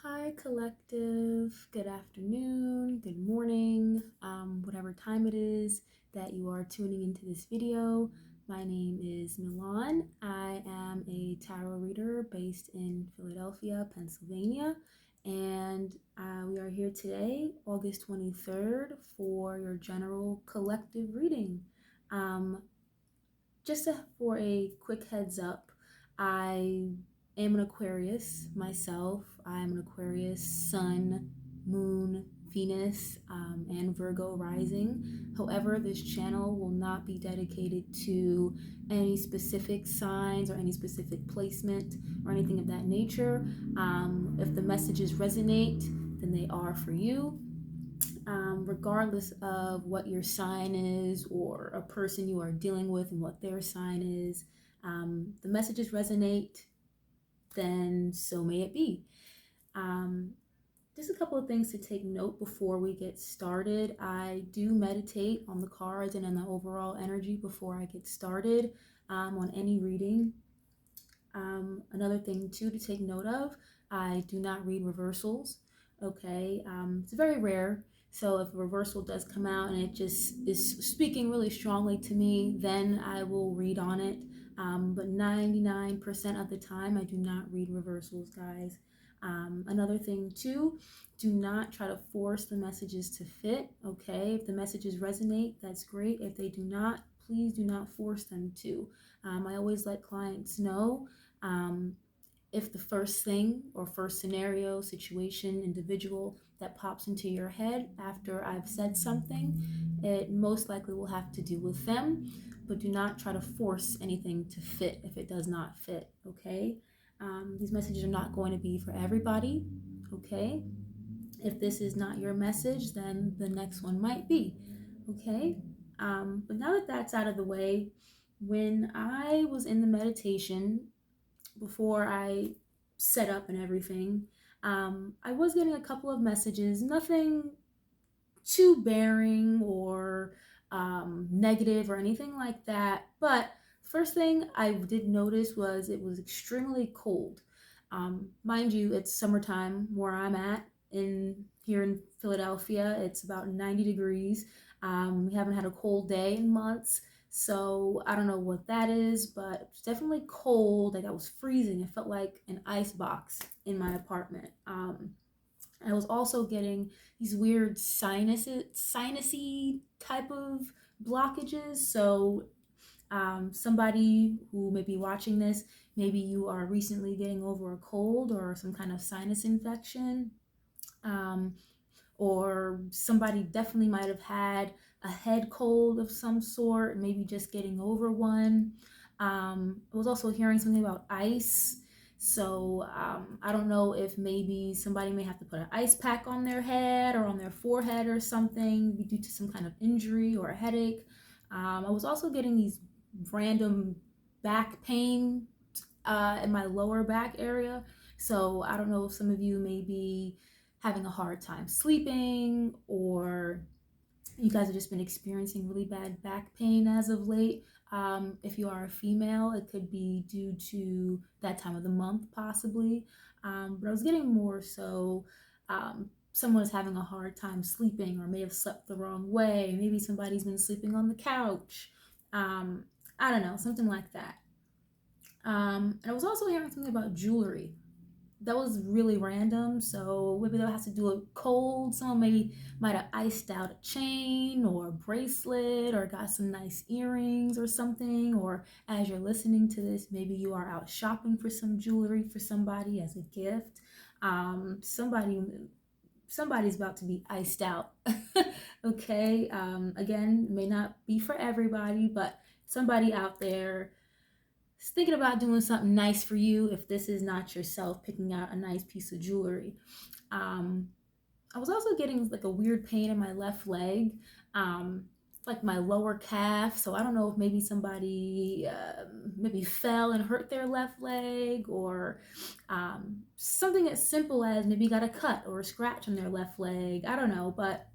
Hi, collective. Good afternoon, good morning, whatever time it is that you are tuning into this video. My name is Milan. I am a tarot reader based in Philadelphia, Pennsylvania, and we are here today, August 23rd, for your general collective reading. For a quick heads up, I am an Aquarius myself. I'm an Aquarius sun, moon, Venus, and Virgo rising. However, this channel will not be dedicated to any specific signs or any specific placement or anything of that nature. If the messages resonate, then they are for you. Regardless of what your sign is or a person you are dealing with and what their sign is, the messages resonate, then so may it be. Just a couple of things to take note before we get started. I do meditate on the cards and on the overall energy before I get started on any reading. Another thing too to take note of, I do not read reversals. Okay, it's very rare. So if a reversal does come out and it just is speaking really strongly to me, then I will read on it. But 99% of the time, I do not read reversals, guys. Another thing too, do not try to force the messages to fit. Okay, if the messages resonate, that's great. If they do not, please do not force them to. I always let clients know if the first thing or first scenario, situation, individual that pops into your head after I've said something, it most likely will have to do with them, but do not try to force anything to fit if it does not fit, okay? These messages are not going to be for everybody, okay? If this is not your message, then the next one might be, okay? But now that that's out of the way, when I was in the meditation, before I set up and everything, I was getting a couple of messages, nothing too bearing or negative or anything like that. But first thing I did notice was it was extremely cold. Mind you, it's summertime where I'm at here in Philadelphia. It's about 90 degrees. We haven't had a cold day in months. So I don't know what that is, but it's definitely cold. Like I was freezing. It felt like an ice box in my apartment. I was also getting these weird sinusy type of blockages. So somebody who may be watching this, maybe you are recently getting over a cold or some kind of sinus infection. Or somebody definitely might have had a head cold of some sort, maybe just getting over one. I was also hearing something about ice. So I don't know if maybe somebody may have to put an ice pack on their head or on their forehead or something due to some kind of injury or a headache. I was also getting these random back pain in my lower back area. So I don't know if some of you may be having a hard time sleeping, or you guys have just been experiencing really bad back pain as of late. If you are a female, it could be due to that time of the month, possibly. But I was getting more so someone's having a hard time sleeping or may have slept the wrong way. Maybe somebody's been sleeping on the couch. I don't know, something like that. And I was also hearing something about jewelry that was really random. So maybe that has to do with cold. Someone maybe might have iced out a chain or a bracelet or got some nice earrings or something. Or as you're listening to this, maybe you are out shopping for some jewelry for somebody as a gift. Somebody's about to be iced out. Okay. Again, may not be for everybody, but somebody out there thinking about doing something nice for you if this is not yourself picking out a nice piece of jewelry. I was also getting like a weird pain in my left leg, like my lower calf. So I don't know if maybe somebody maybe fell and hurt their left leg, or something as simple as maybe got a cut or a scratch on their left leg. I don't know, but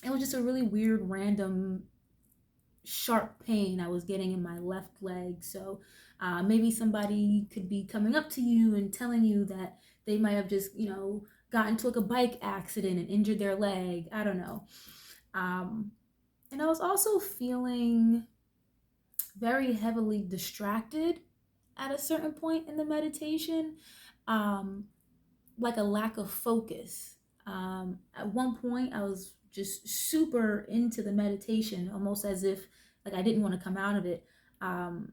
it was just a really weird, random sharp pain I was getting in my left leg. So Maybe somebody could be coming up to you and telling you that they might have just, got into like a bike accident and injured their leg. I don't know. And I was also feeling very heavily distracted at a certain point in the meditation, um, like a lack of focus. At one point, I was just super into the meditation, almost as if like I didn't want to come out of it. Then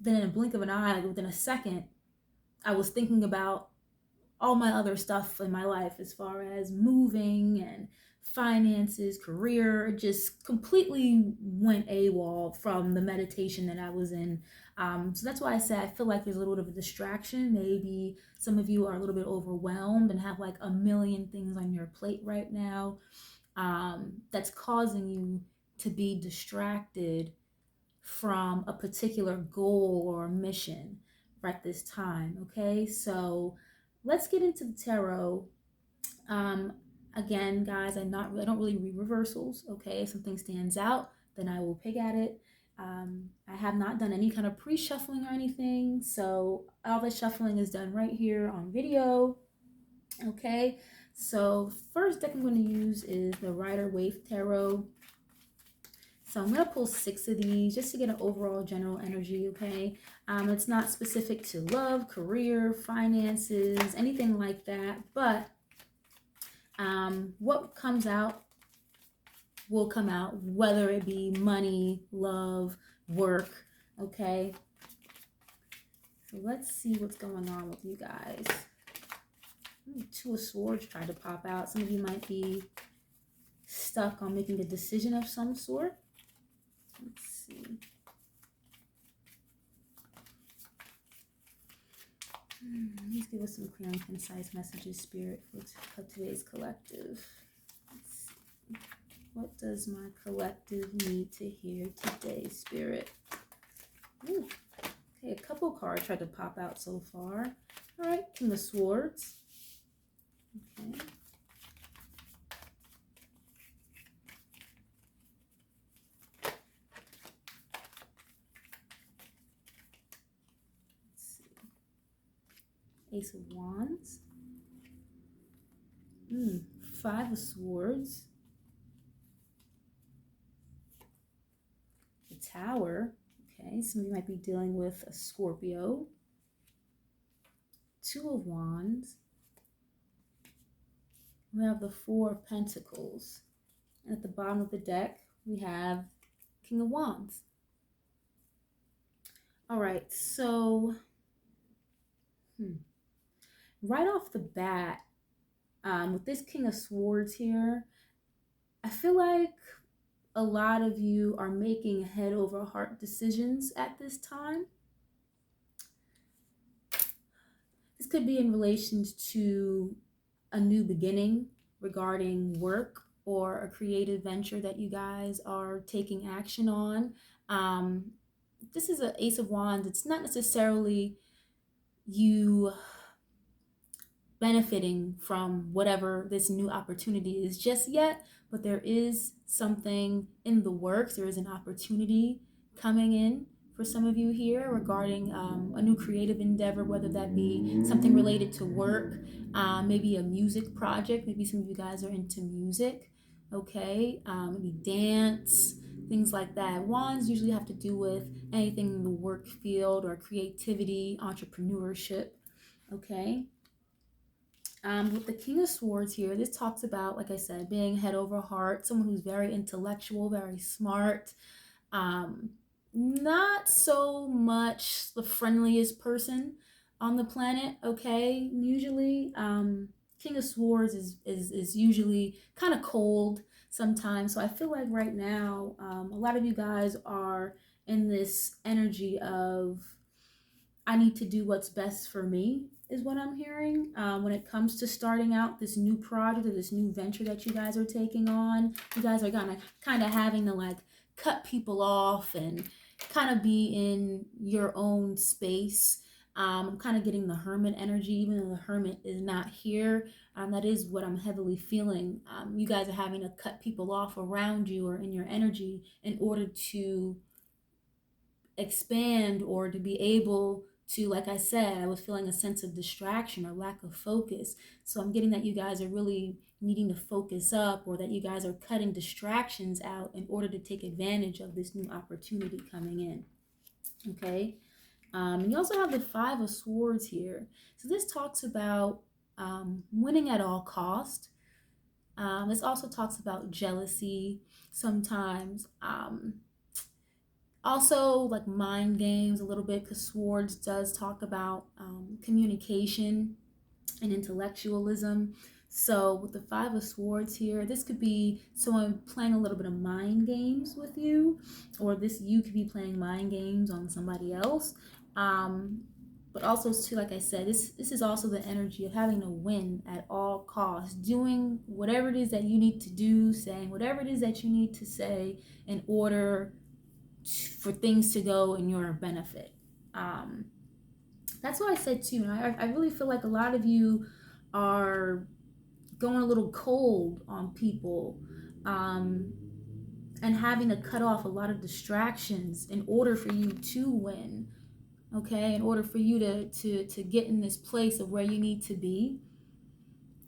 in a blink of an eye, like within a second, I was thinking about all my other stuff in my life as far as moving and finances, career, just completely went AWOL from the meditation that I was in. So that's why I say I feel like there's a little bit of a distraction. Maybe some of you are a little bit overwhelmed and have like a million things on your plate right now, that's causing you to be distracted from a particular goal or mission at this time. Okay, so let's get into the tarot. um Again, guys, I don't really read reversals. Okay, if something stands out, then I will pick at it. I have not done any kind of pre-shuffling or anything, so all the shuffling is done right here on video. Okay, so first deck I'm going to use is the Rider-Waite Tarot. So I'm going to pull 6 of these just to get an overall general energy, okay? It's not specific to love, career, finances, anything like that. But what comes out will come out, whether it be money, love, work, okay? So let's see what's going on with you guys. Two of Swords tried to pop out. Some of you might be stuck on making a decision of some sort. Let's see. Please give us some clear and concise messages, Spirit, for today's collective. Let's see. What does my collective need to hear today, Spirit? Ooh. Okay, a couple cards tried to pop out so far. All right, King of Swords. Okay. Ace of Wands. 5 of Swords. The Tower. Okay, some of you might be dealing with a Scorpio. 2 of Wands. We have the 4 of Pentacles. And at the bottom of the deck, we have King of Wands. All right, so right off the bat, with this King of Swords here, I feel like a lot of you are making head over heart decisions at this time. This could be in relation to a new beginning regarding work or a creative venture that you guys are taking action on. This is an Ace of Wands. It's not necessarily you benefiting from whatever this new opportunity is just yet, but there is something in the works. There is an opportunity coming in for some of you here regarding a new creative endeavor, whether that be something related to work, maybe a music project. Maybe some of you guys are into music, okay? Maybe dance, things like that. Wands usually have to do with anything in the work field or creativity, entrepreneurship, okay? With the King of Swords here, this talks about, like I said, being head over heart, someone who's very intellectual, very smart, not so much the friendliest person on the planet, okay? Usually, King of Swords is usually kind of cold sometimes. So I feel like right now, a lot of you guys are in this energy of, I need to do what's best for me, is what I'm hearing. When it comes to starting out this new project or this new venture that you guys are taking on, you guys are gonna kind of having to like cut people off and kind of be in your own space. I'm kind of getting the Hermit energy, even though the Hermit is not here. That is what I'm heavily feeling. You guys are having to cut people off around you or in your energy in order to expand or to be able to, like I said, I was feeling a sense of distraction or lack of focus. So I'm getting that you guys are really needing to focus up, or that you guys are cutting distractions out in order to take advantage of this new opportunity coming in. Okay. You also have the Five of Swords here. So this talks about winning at all cost. This also talks about jealousy sometimes. Also, like mind games a little bit, because Swords does talk about communication and intellectualism. So with the Five of Swords here, this could be someone playing a little bit of mind games with you, or this you could be playing mind games on somebody else. Um, but also too, like I said, this is also the energy of having to win at all costs, doing whatever it is that you need to do, saying whatever it is that you need to say in order for things to go in your benefit. Um, that's what I said too. And I really feel like a lot of you are going a little cold on people, um, and having to cut off a lot of distractions in order for you to win. Okay, in order for you to get in this place of where you need to be,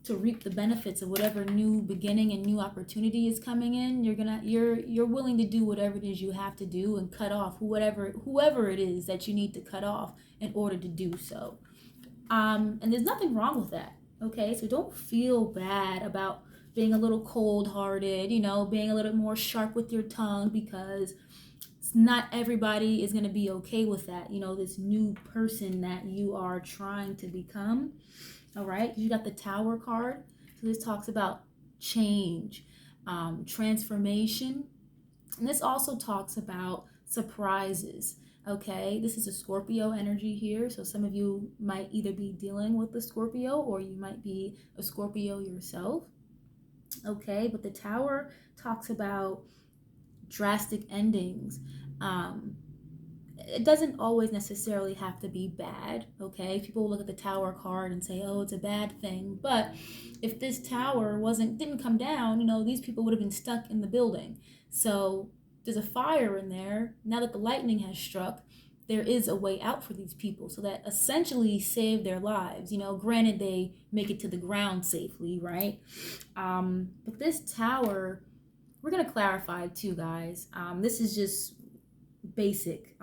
to reap the benefits of whatever new beginning and new opportunity is coming in. You're willing to do whatever it is you have to do and cut off whoever it is that you need to cut off in order to do so. And there's nothing wrong with that. Okay, so don't feel bad about being a little cold-hearted, being a little more sharp with your tongue, because not everybody is going to be okay with that, this new person that you are trying to become. All right, you got the Tower card. So this talks about change, transformation. And this also talks about surprises. Okay, this is a Scorpio energy here. So some of you might either be dealing with the Scorpio, or you might be a Scorpio yourself. Okay, but the Tower talks about drastic endings. It doesn't always necessarily have to be bad. Okay, people look at the Tower card and say, oh, it's a bad thing. But if this tower didn't come down, these people would have been stuck in the building. So there's a fire in there. Now that the lightning has struck, there is a way out for these people, so that essentially saved their lives. Granted, they make it to the ground safely, right? But this tower, we're going to clarify too, guys. This is just basic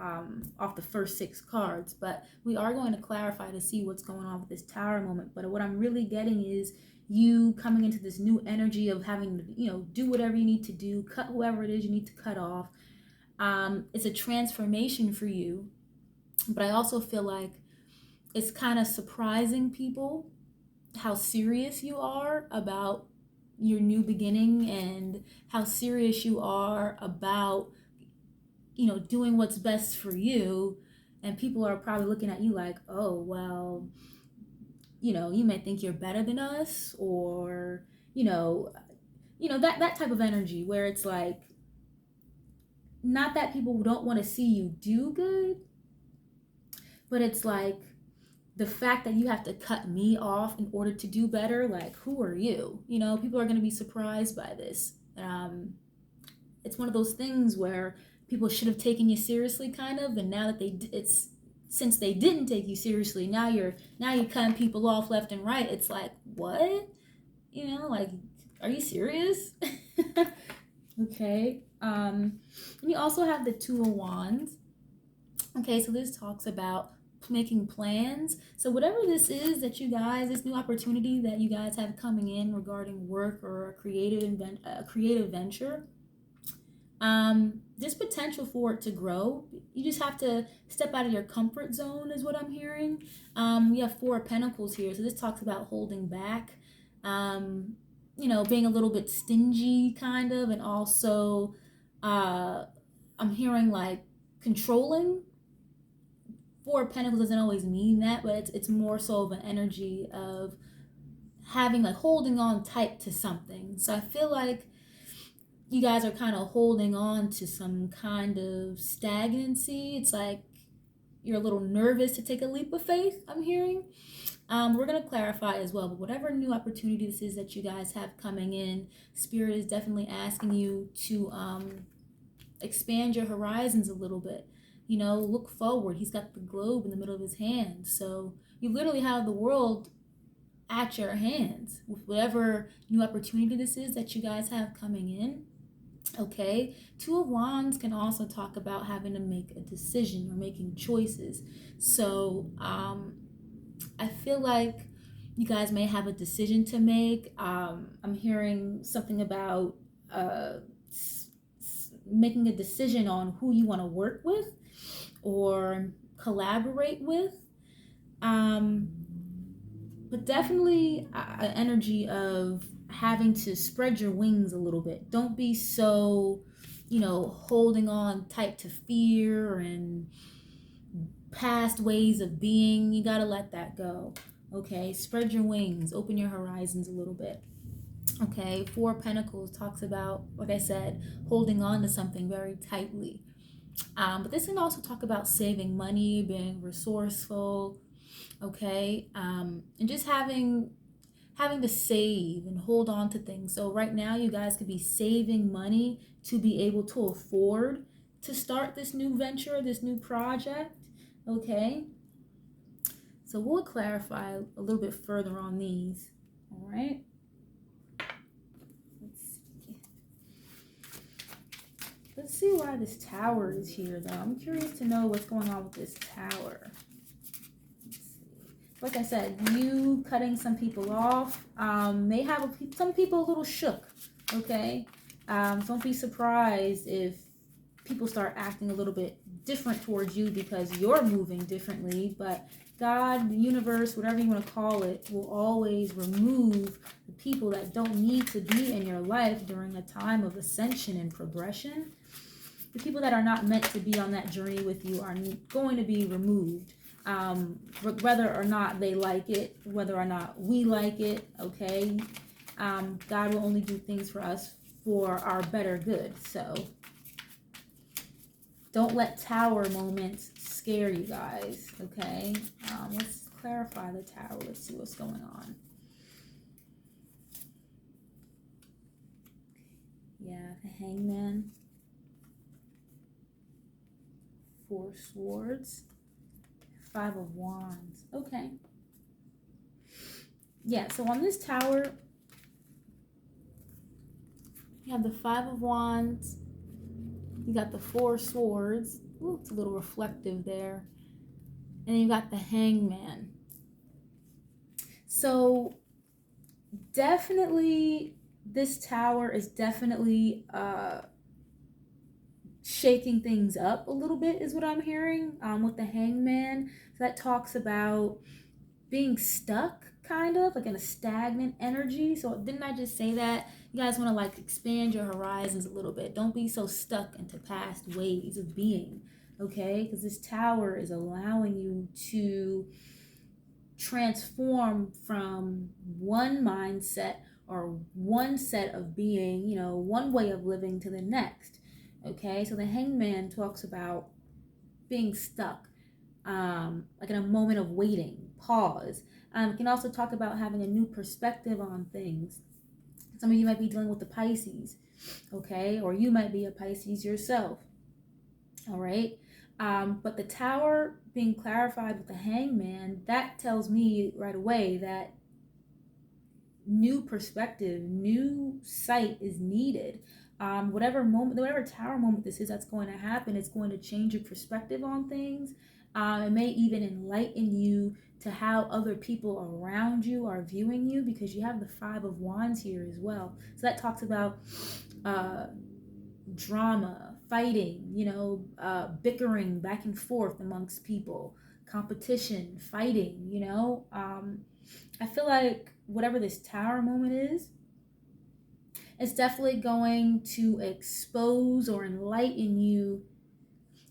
off the first 6 cards, but we are going to clarify to see what's going on with this tower moment. But what I'm really getting is you coming into this new energy of having to do whatever you need to do, cut whoever it is you need to cut off. It's a transformation for you, but I also feel like it's kind of surprising people how serious you are about your new beginning, and how serious you are about doing what's best for you. And people are probably looking at you like, oh, well, you may think you're better than us, or that type of energy, where it's like, not that people don't want to see you do good, but it's like the fact that you have to cut me off in order to do better. Like, who are you? People are going to be surprised by this. It's one of those things where people should have taken you seriously, kind of, and now that since they didn't take you seriously, now you're cutting people off left and right. It's like, what? Like, are you serious? Okay. And you also have the Two of Wands. Okay, so this talks about making plans. So whatever this is that you guys, this new opportunity that you guys have coming in regarding work or a creative venture, there's potential for it to grow. You just have to step out of your comfort zone, is what I'm hearing. We have 4 of Pentacles here, so this talks about holding back, being a little bit stingy, kind of, and also I'm hearing like controlling. 4 of Pentacles doesn't always mean that, but it's more so of an energy of having, like, holding on tight to something. So I feel like you guys are kind of holding on to some kind of stagnancy. It's like you're a little nervous to take a leap of faith, I'm hearing. We're going to clarify as well, but whatever new opportunity this is that you guys have coming in, Spirit is definitely asking you to expand your horizons a little bit. look forward. He's got the globe in the middle of his hand. So you literally have the world at your hands with whatever new opportunity this is that you guys have coming in. Okay, Two of Wands can also talk about having to make a decision or making choices. So I feel like you guys may have a decision to make. I'm hearing something about uh, making a decision on who you want to work with or collaborate with. Um, but definitely an energy of having to spread your wings a little bit. Don't be so, holding on tight to fear and past ways of being. You got to let that go. Okay, spread your wings, open your horizons a little bit. Okay, Four of Pentacles talks about, like I said, holding on to something very tightly. But this can also talk about saving money, being resourceful, okay, and just having to save and hold on to things. So right now, you guys could be saving money to be able to afford to start this new venture, this new project, okay? So we'll clarify a little bit further on these, all right? Let's see why this tower is here, though. I'm curious to know what's going on with this tower. Like I said, you cutting some people off may have some people a little shook, okay? Don't be surprised if people start acting a little bit different towards you because you're moving differently, but God, the universe, whatever you want to call it, will always remove the people that don't need to be in your life during a time of ascension and progression. The people that are not meant to be on that journey with you are going to be removed. Whether or not they like it, whether or not we like it, okay? God will only do things for us for our better good. So don't let tower moments scare you guys, okay? Let's clarify the tower. Let's see what's going on. Yeah, the Hangman. Four Swords. Five of Wands. Okay. Yeah, so on this tower, you have the Five of Wands. You got the Four Swords. Ooh, it's a little reflective there. And then you got the Hangman. So definitely this tower is definitely shaking things up a little bit is what I'm hearing with the Hangman. So that talks about being stuck, kind of like in a stagnant energy. So didn't I just say that? You guys want to like expand your horizons a little bit. Don't be so stuck into past ways of being, okay? Because this tower is allowing you to transform from one mindset or one set of being, one way of living to the next, okay? So the Hangman talks about being stuck, like in a moment of waiting, pause. It can also talk about having a new perspective on things. Some of you might be dealing with the Pisces, okay? Or you might be a Pisces yourself, all right? But the tower being clarified with the Hangman, that tells me right away that new perspective, new sight is needed. Whatever tower moment this is that's going to happen, it's going to change your perspective on things. It may even enlighten you to how other people around you are viewing you, because you have the Five of Wands here as well. So that talks about drama, fighting, bickering back and forth amongst people, competition, fighting, I feel like whatever this tower moment is, it's definitely going to expose or enlighten you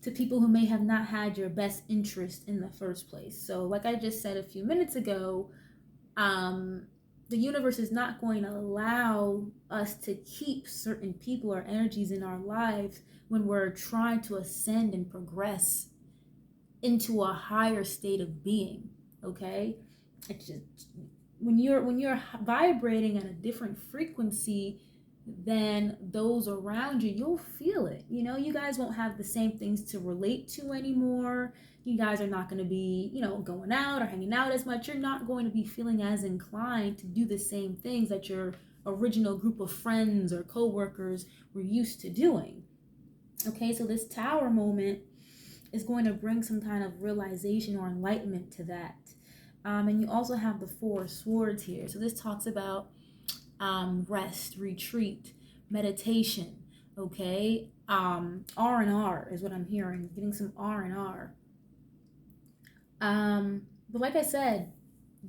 to people who may have not had your best interest in the first place. So like I just said a few minutes ago, the universe is not going to allow us to keep certain people or energies in our lives when we're trying to ascend and progress into a higher state of being, okay? It's just when you're vibrating at a different frequency, then those around you, you'll feel it. You know, you guys won't have the same things to relate to anymore. You guys are not going to be, going out or hanging out as much. You're not going to be feeling as inclined to do the same things that your original group of friends or coworkers were used to doing. Okay, so this tower moment is going to bring some kind of realization or enlightenment to that. And you also have the Four of Swords here. So this talks about rest, retreat, meditation. Okay, R&R is what I'm hearing. Getting some R&R. But like I said,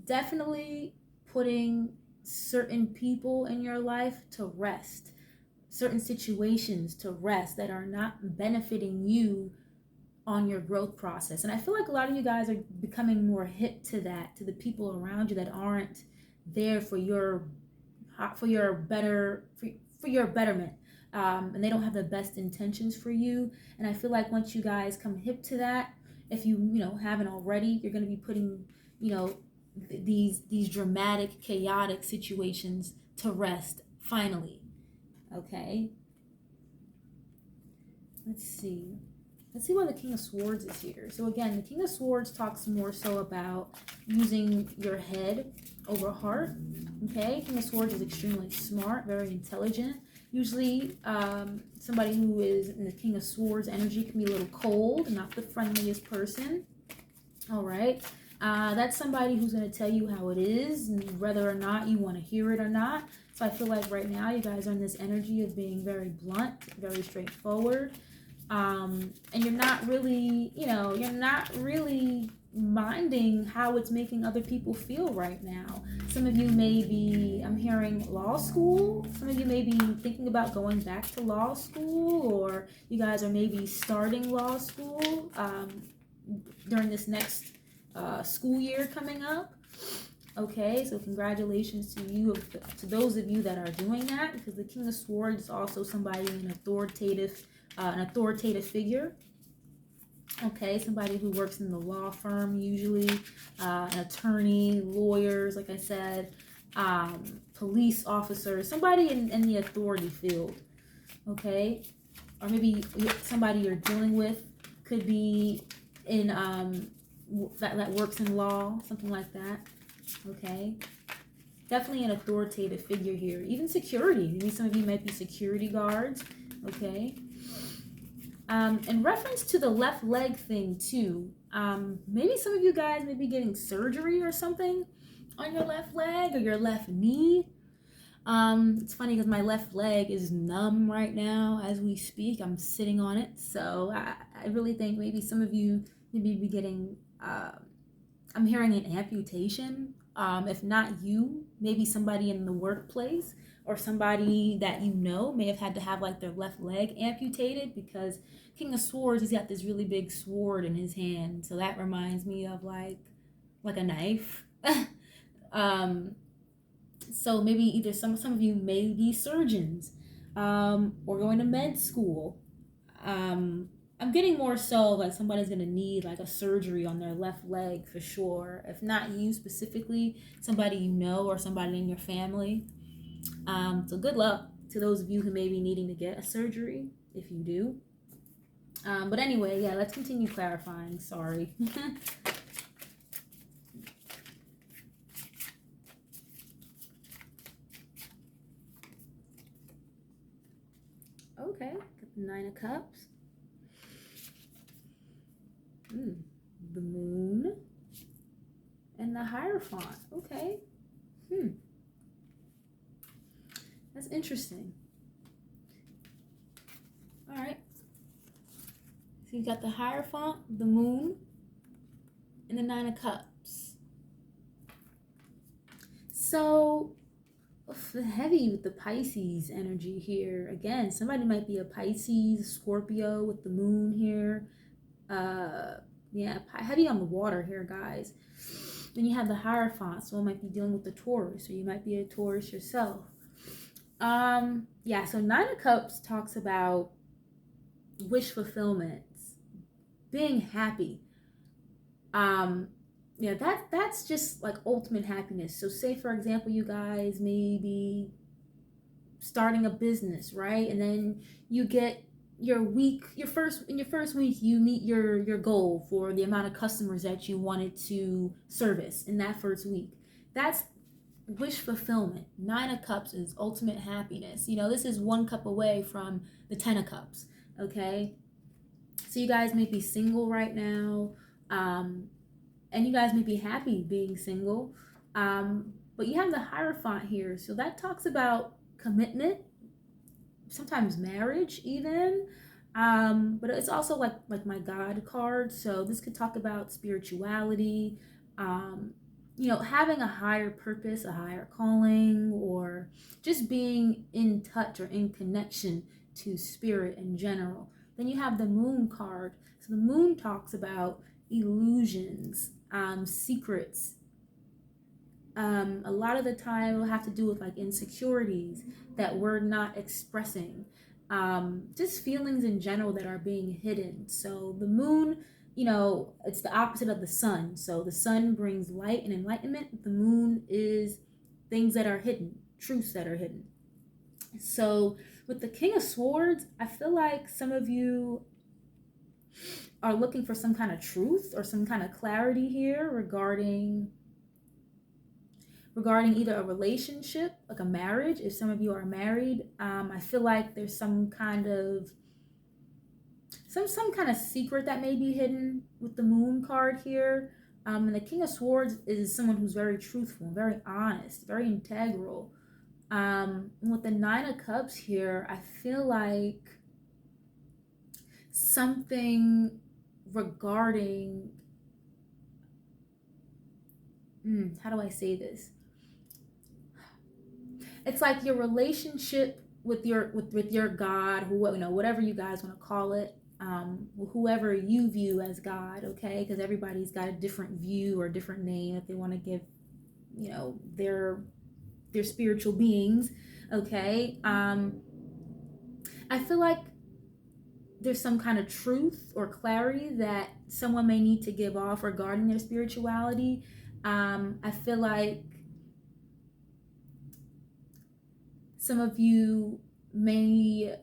definitely putting certain people in your life to rest, certain situations to rest that are not benefiting you on your growth process. And I feel like a lot of you guys are becoming more hip to that, to the people around you that aren't there for your betterment. And they don't have the best intentions for you. And I feel like once you guys come hip to that, if you haven't already, you're going to be putting these dramatic, chaotic situations to rest finally. Okay, let's see why the King of Swords is here. So again, the King of Swords talks more so about using your head over heart. Okay, King of Swords is extremely smart, very intelligent. Usually, somebody who is in the King of Swords energy can be a little cold, not the friendliest person. All right, that's somebody who's going to tell you how it is, whether or not you want to hear it or not. So I feel like right now you guys are in this energy of being very blunt, very straightforward. And you're not really minding how it's making other people feel right now. Some of you may be, I'm hearing law school. Some of you may be thinking about going back to law school, or you guys are maybe starting law school during this next school year coming up. Okay, so congratulations to you, to those of you that are doing that, because the King of Swords is also somebody an authoritative figure. Okay, somebody who works in the law firm, usually an attorney, lawyers, like I said, police officers, somebody in the authority field. Okay, or maybe somebody you're dealing with could be in that works in law, something like that. Okay, definitely an authoritative figure here. Even security, maybe some of you might be security guards. Okay. In reference to the left leg thing too, maybe some of you guys may be getting surgery or something on your left leg or your left knee. It's funny because my left leg is numb right now as we speak. I'm sitting on it, so I really think maybe some of you maybe be getting. I'm hearing an amputation. If not you, maybe somebody in the workplace or somebody that may have had to have like their left leg amputated, because King of Swords, he's got this really big sword in his hand. So that reminds me of like a knife. So maybe either some of you may be surgeons or going to med school. I'm getting more so like somebody's gonna need like a surgery on their left leg for sure. If not you specifically, somebody you know or somebody in your family. So good luck to those of you who may be needing to get a surgery if you do. But anyway, yeah, let's continue clarifying. Sorry. Okay, got the Nine of Cups. The Moon and the Hierophant. Okay. That's interesting. All right. So you got the Hierophant, the Moon, and the Nine of Cups. So heavy with the Pisces energy here. Again, somebody might be a Pisces, Scorpio with the Moon here. Yeah, heavy on the water here, guys. Then you have the Hierophant, so it might be dealing with the Taurus, or you might be a Taurus yourself. Yeah, so Nine of Cups talks about wish fulfillment, being happy. Yeah, that's just like ultimate happiness. So say for example, you guys may be starting a business, right? And then you get your first week you meet your goal for the amount of customers that you wanted to service in that first week. That's wish fulfillment. Nine of Cups is ultimate happiness. This is one cup away from the Ten of Cups. Okay, so you guys may be single right now, and you guys may be happy being single, but you have the Hierophant here, so that talks about commitment, sometimes marriage even. But it's also like my God card, so this could talk about spirituality, um, having a higher purpose, a higher calling, or just being in touch or in connection to spirit in general. Then you have the Moon card. So the Moon talks about illusions, secrets. A lot of the time it'll have to do with like insecurities that we're not expressing, just feelings in general that are being hidden. So the Moon, it's the opposite of the sun. So the sun brings light and enlightenment. The Moon is things that are hidden, truths that are hidden. So with the King of Swords, I feel like some of you are looking for some kind of truth or some kind of clarity here regarding either a relationship, like a marriage. If some of you are married, I feel like there's some kind of secret that may be hidden with the Moon card here. And the King of Swords is someone who's very truthful, very honest, very integral. With the Nine of Cups here, I feel like something regarding how do I say this? It's like your relationship with your God, whatever you guys want to call it, whoever you view as God, okay? Because everybody's got a different view or different name that they want to give, their spiritual beings, okay? I feel like there's some kind of truth or clarity that someone may need to give off regarding their spirituality. I feel like some of you maybe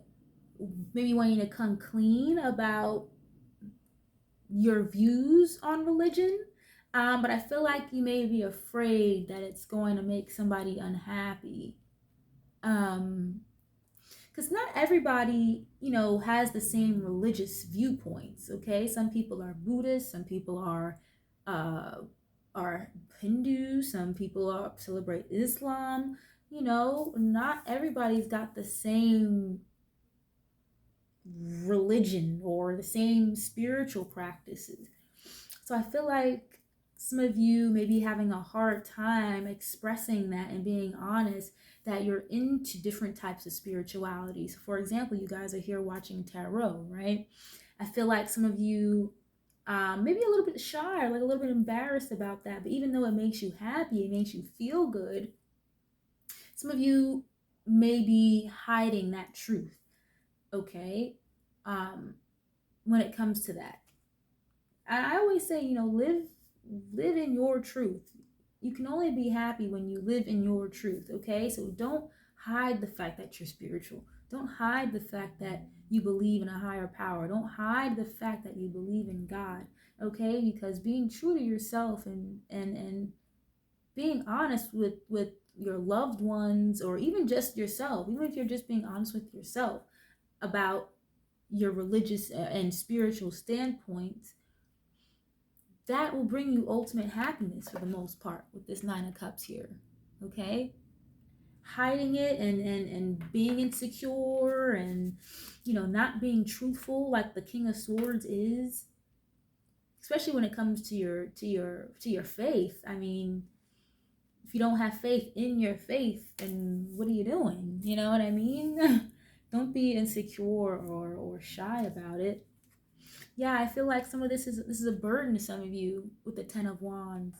wanting to come clean about your views on religion, but I feel like you may be afraid that it's going to make somebody unhappy, because not everybody has the same religious viewpoints. Okay, some people are Buddhist, some people are Hindu, some people celebrate Islam. Not everybody's got the same religion or the same spiritual practices. So I feel like some of you may be having a hard time expressing that and being honest that you're into different types of spirituality. So for example, you guys are here watching tarot, right? I feel like some of you maybe a little bit shy or like a little bit embarrassed about that, but even though it makes you happy, it makes you feel good, some of you may be hiding that truth, okay? When it comes to that, I always say, live in your truth. You can only be happy when you live in your truth, okay? So don't hide the fact that you're spiritual. Don't hide the fact that you believe in a higher power. Don't hide the fact that you believe in God, okay? Because being true to yourself and being honest with your loved ones, or even just yourself, even if you're just being honest with yourself about your religious and spiritual standpoints, that will bring you ultimate happiness for the most part with this Nine of Cups here, okay? Hiding it and being insecure and not being truthful like the King of Swords is, especially when it comes to your faith. I mean, if you don't have faith in your faith, then what are you doing? You know what I mean? Don't be insecure or shy about it. Yeah, I feel like some of this is a burden to some of you with the Ten of Wands.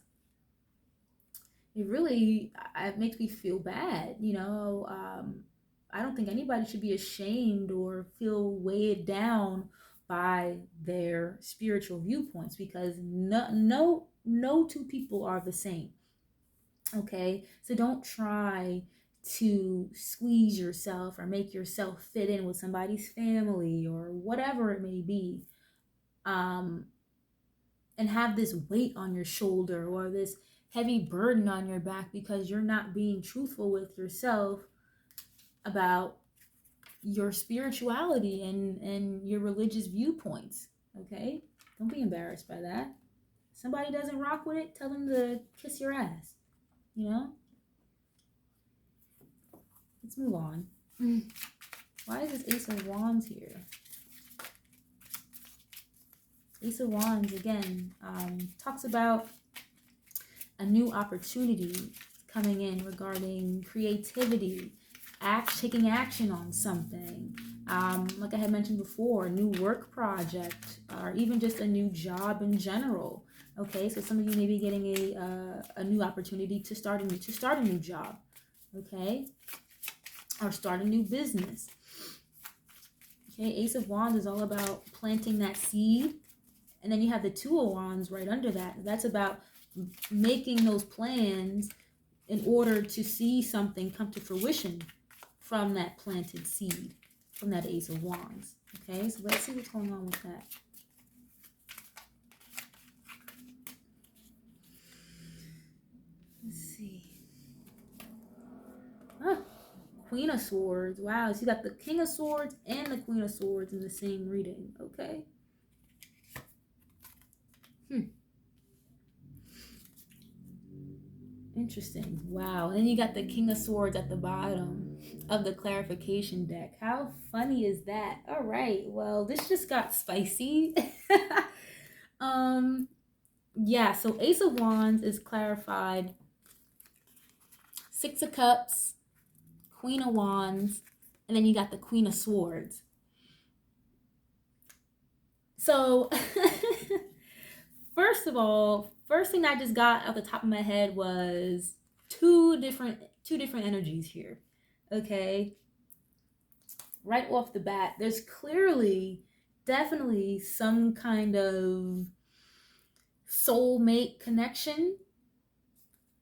It makes me feel bad. I don't think anybody should be ashamed or feel weighed down by their spiritual viewpoints, because no two people are the same. Okay, so don't try to squeeze yourself or make yourself fit in with somebody's family or whatever it may be, um, and have this weight on your shoulder or this heavy burden on your back because you're not being truthful with yourself about your spirituality and your religious viewpoints. Okay? Don't be embarrassed by that. Somebody doesn't rock with it, tell them to kiss your ass. You know? Let's move on. Why is this Ace of Wands here? Ace of Wands, again, talks about a new opportunity coming in regarding creativity, taking action on something. Like I had mentioned before, a new work project, or even just a new job in general. Okay, so some of you may be getting a new opportunity to start a new job. Okay, or start a new business. Okay, Ace of Wands is all about planting that seed. And then you have the Two of Wands right under that. That's about making those plans in order to see something come to fruition from that planted seed, from that Ace of Wands. Okay, so let's see what's going on with that. Let's see. Oh, Queen of Swords. Wow, so you got the King of Swords and the Queen of Swords in the same reading. Okay. Interesting. Wow. And then you got the King of Swords at the bottom of the clarification deck. How funny is that? All right. Well, this just got spicy. Yeah, so Ace of Wands is clarified. Six of Cups, Queen of Wands, and then you got the Queen of Swords. So, first of all, first thing I just got off the top of my head was two different energies here. Okay? Right off the bat, there's clearly definitely some kind of soulmate connection.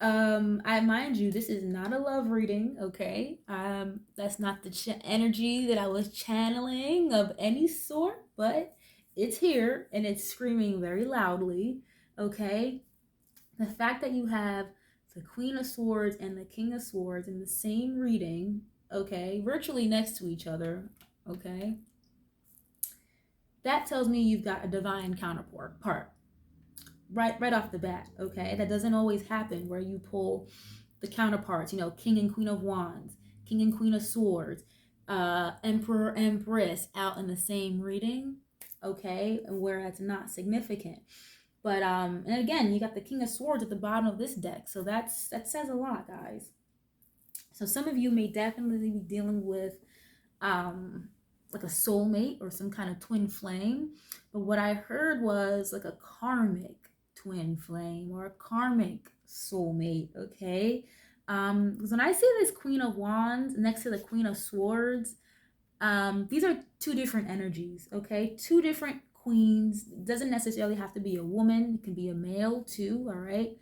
I mind you, this is not a love reading, okay? That's not the energy that I was channeling of any sort, but it's here and it's screaming very loudly, okay? The fact that you have the Queen of Swords and the King of Swords in the same reading, okay, virtually next to each other, okay? That tells me you've got a divine counterpart right off the bat, okay? That doesn't always happen where you pull the counterparts, King and Queen of Wands, King and Queen of Swords, Emperor, Empress out in the same reading, okay? And where that's not significant. But and again, you got the King of Swords at the bottom of this deck, so that says a lot, guys. So some of you may definitely be dealing with like a soulmate or some kind of twin flame. But what I heard was like a karmic twin flame or a karmic soulmate, okay? Because when I see this Queen of Wands next to the Queen of Swords, these are two different energies, okay? Two different queens. It doesn't necessarily have to be a woman. It can be a male too, all right?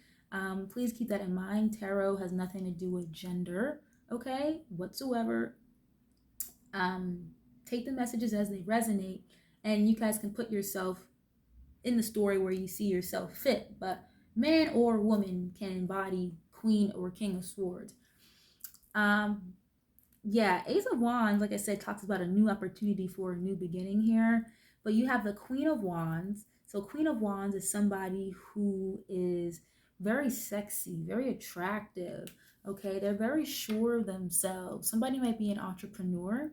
Please keep that in mind. Tarot has nothing to do with gender, okay? Whatsoever. Take the messages as they resonate, and you guys can put yourself in the story where you see yourself fit. But man or woman can embody Queen or King of Swords. Yeah, Ace of Wands, like I said, talks about a new opportunity for a new beginning here. But you have the Queen of Wands. So Queen of Wands is somebody who is very sexy, very attractive. Okay, they're very sure of themselves. Somebody might be an entrepreneur,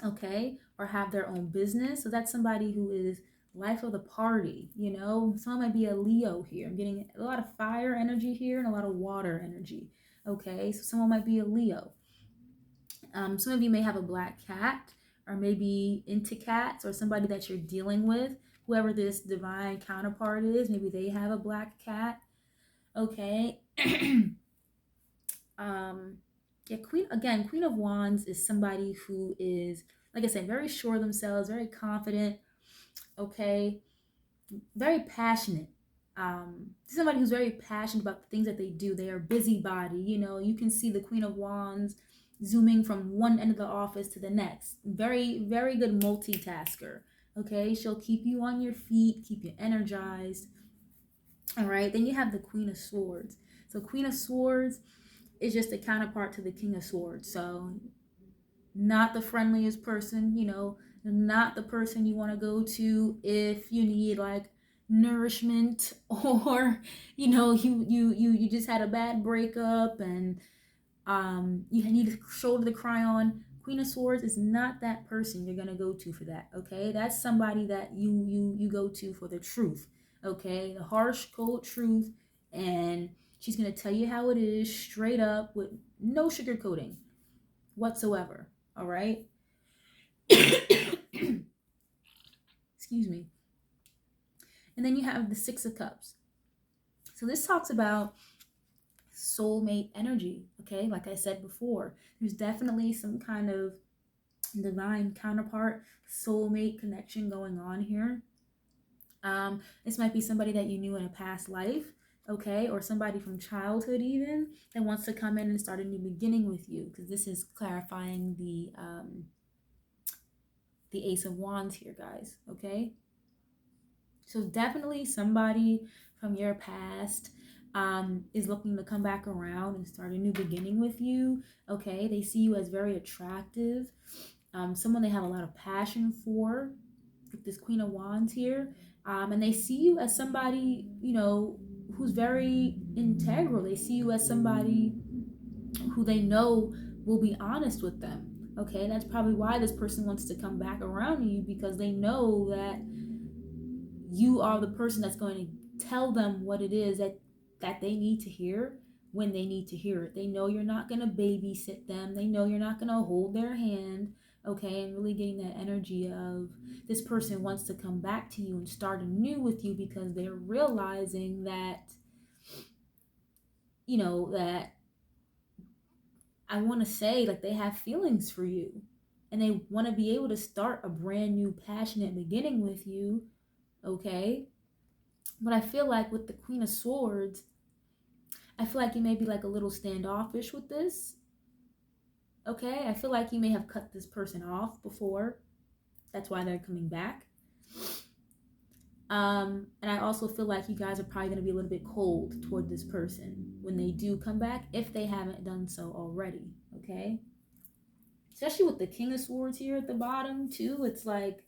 okay, or have their own business. So that's somebody who is life of the party, Someone might be a Leo here. I'm getting a lot of fire energy here and a lot of water energy, okay? So someone might be a Leo. Some of you may have a black cat or maybe into cats, or somebody that you're dealing with, whoever this divine counterpart is, maybe they have a black cat, okay? Yeah, Queen of Wands is somebody who is, like I said, very sure of themselves, very confident, okay, very passionate, Somebody who's very passionate about the things that they do. They are busybody. You know, you can see the Queen of Wands zooming from one end of the office to the next. Very, very good multitasker. Okay, she'll keep you on your feet, keep you energized. All right, then you have the Queen of Swords. So, Queen of Swords is just a counterpart to the King of Swords. So, not the friendliest person, you know, not the person you want to go to if you need like nourishment or you know you just had a bad breakup and you need a shoulder to cry on. Queen of Swords is not that person you're gonna go to for that. Okay, that's somebody that you go to for the truth. Okay, the harsh cold truth, and she's gonna tell you how it is straight up with no sugarcoating whatsoever. All right. Excuse me. And then you have the Six of Cups. So this talks about soulmate energy. Okay, like I said before, there's definitely some kind of divine counterpart, soulmate connection going on here. This might be somebody that you knew in a past life, okay, or somebody from childhood even that wants to come in and start a new beginning with you, because this is clarifying the Ace of Wands here, guys. Okay, so definitely somebody from your past is looking to come back around and start a new beginning with you. Okay, they see you as very attractive, someone they have a lot of passion for, with this Queen of Wands here, and they see you as somebody, you know, who's very integral. They see you as somebody who they know will be honest with them. Okay, that's probably why this person wants to come back around you, because they know that you are the person that's going to tell them what it is that they need to hear when they need to hear it. They know you're not going to babysit them. They know you're not going to hold their hand. Okay, and really getting that energy of this person wants to come back to you and start anew with you, because they're realizing that, you know, that I want to say, like, they have feelings for you and they want to be able to start a brand new passionate beginning with you. Okay, but I feel like with the Queen of Swords, I feel like you may be like a little standoffish with this. Okay, I feel like you may have cut this person off before. That's why they're coming back. And I also feel like you guys are probably going to be a little bit cold toward this person when they do come back, if they haven't done so already. Okay, especially with the King of Swords here at the bottom too. It's like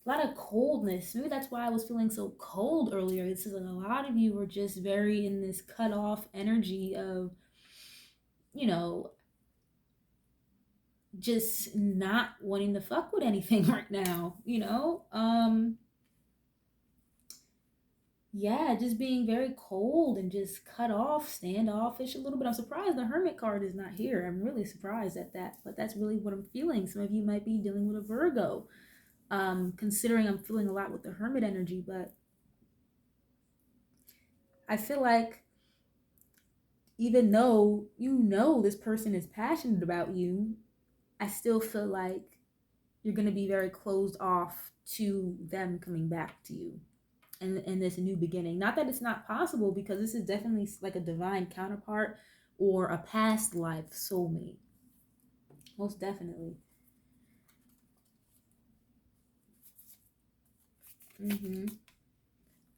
a lot of coldness. Maybe that's why I was feeling so cold earlier. It's just like a lot of you were just very in this cut off energy of, you know, just not wanting to fuck with anything right now, you know? Yeah, just being very cold and just cut off, standoffish a little bit. I'm surprised the Hermit card is not here. I'm really surprised at that, but that's really what I'm feeling. Some of you might be dealing with a Virgo. Considering I'm feeling a lot with the Hermit energy, but I feel like even though you know this person is passionate about you, I still feel like you're going to be very closed off to them coming back to you and this new beginning. Not that it's not possible, because this is definitely like a divine counterpart or a past life soulmate. Most definitely.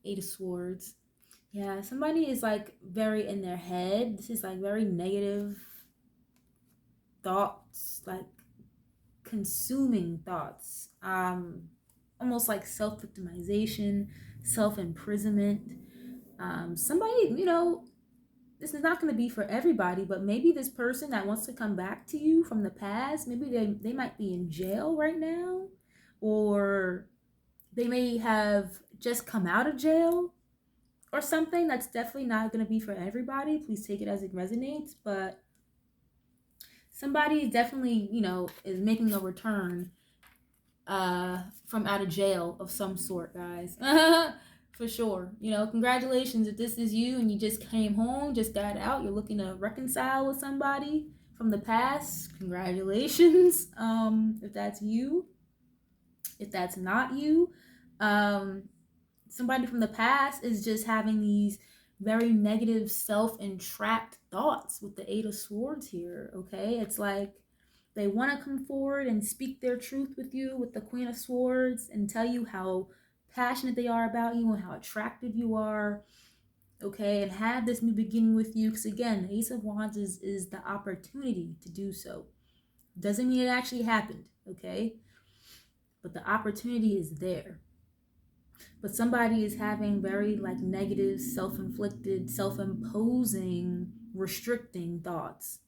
Eight of Swords. Yeah, somebody is like very in their head. This is like very negative thoughts, like consuming thoughts, almost like self-victimization, self-imprisonment. Somebody, you know, this is not going to be for everybody, but maybe this person that wants to come back to you from the past, maybe they might be in jail right now, or they may have just come out of jail or something. That's definitely not going to be for everybody. Please take it as it resonates, but somebody definitely, you know, is making a return from out of jail of some sort, guys. For sure. You know, congratulations if this is you and you just came home, just got out, you're looking to reconcile with somebody from the past. Congratulations. If that's you. If that's not you, somebody from the past is just having these very negative self-entrapped thoughts with the Eight of Swords here. Okay, it's like they want to come forward and speak their truth with you with the Queen of Swords and tell you how passionate they are about you and how attractive you are. Okay, and have this new beginning with you, because again, the Ace of Wands is the opportunity to do so. Doesn't mean it actually happened. Okay, but the opportunity is there. But somebody is having very like negative, self-inflicted, self-imposing, restricting thoughts,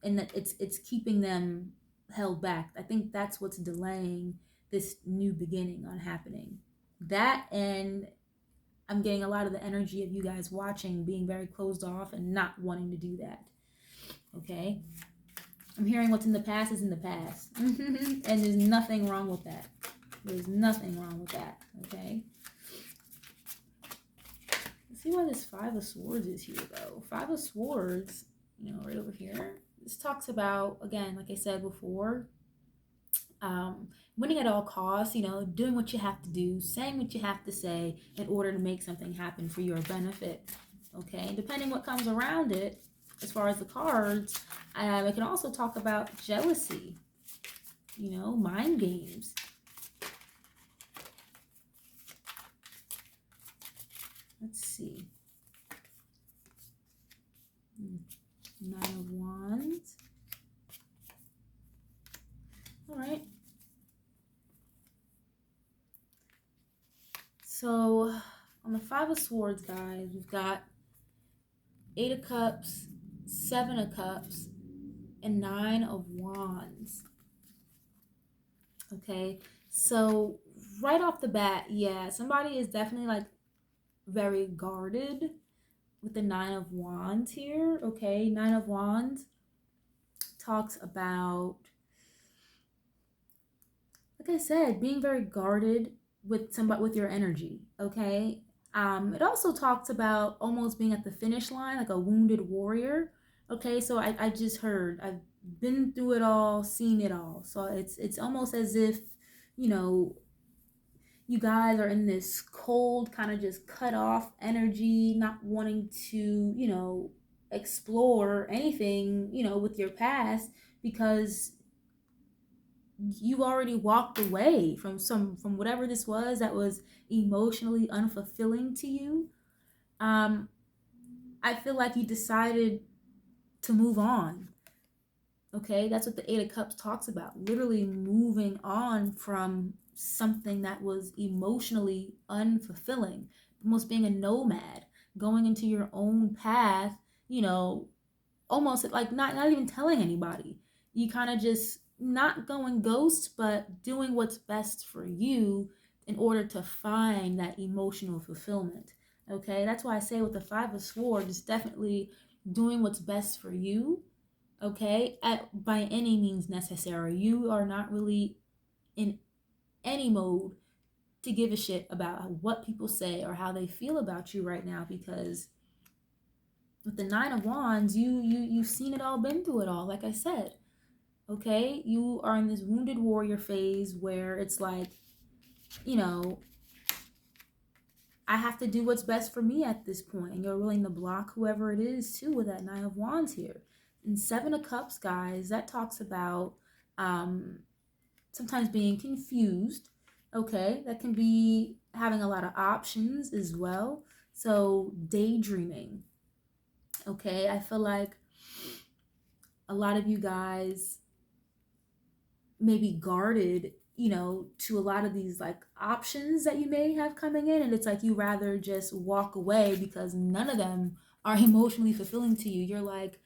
and that it's keeping them held back. I think that's what's delaying this new beginning on happening. That, and I'm getting a lot of the energy of you guys watching being very closed off and not wanting to do that. Okay, I'm hearing what's in the past is in the past. And there's nothing wrong with that. There's nothing wrong with that. Okay, let's see why this Five of Swords is here though. Five of Swords, right over here, this talks about, again, like I said before, winning at all costs, doing what you have to do, saying what you have to say in order to make something happen for your benefit. Okay, and depending what comes around it, as far as the cards, it can also talk about jealousy, mind games. Let's see. Nine of Wands. All right. So on the Five of Swords, guys, we've got Eight of Cups, Seven of Cups, and Nine of Wands. Okay, so right off the bat, yeah, somebody is definitely like very guarded with the Nine of Wands here. Okay, Nine of Wands talks about, like I said, being very guarded with somebody, with your energy. Okay, it also talks about almost being at the finish line, like a wounded warrior. Okay, so I just heard, I've been through it all, seen it all. So it's almost as if, you guys are in this cold, kind of just cut off energy, not wanting to, explore anything, with your past, because you already walked away from whatever this was that was emotionally unfulfilling to you. I feel like you decided to move on. Okay, that's what the Eight of Cups talks about. Literally moving on from something that was emotionally unfulfilling, almost being a nomad, going into your own path, almost like not even telling anybody. You kind of just not going ghost, but doing what's best for you in order to find that emotional fulfillment. Okay, that's why I say with the Five of Swords, it's definitely doing what's best for you. Okay, by any means necessary. You are not really in any mode to give a shit about what people say or how they feel about you right now, because with the Nine of Wands, you've seen it all, been through it all, like I said. Okay, you are in this wounded warrior phase where it's like, I have to do what's best for me at this point, and you're willing to block whoever it is too with that Nine of Wands here. And Seven of Cups, guys, that talks about sometimes being confused. Okay, that can be having a lot of options as well. So daydreaming. Okay, I feel like a lot of you guys may be guarded, to a lot of these like options that you may have coming in, and it's like you rather just walk away because none of them are emotionally fulfilling to you. You're like,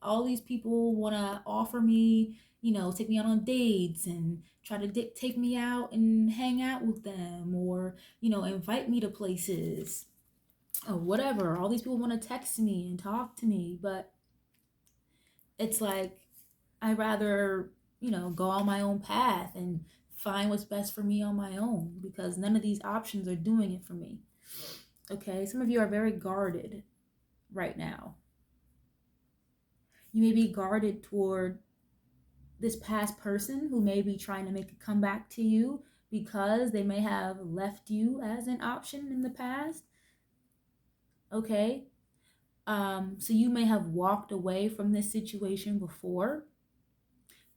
all these people want to offer me, take me out on dates and try to take me out and hang out with them, or invite me to places or whatever. All these people want to text me and talk to me, but it's like I rather, go on my own path and find what's best for me on my own, because none of these options are doing it for me. Okay, some of you are very guarded right now. You may be guarded toward this past person who may be trying to make a comeback to you because they may have left you as an option in the past. Okay. So you may have walked away from this situation before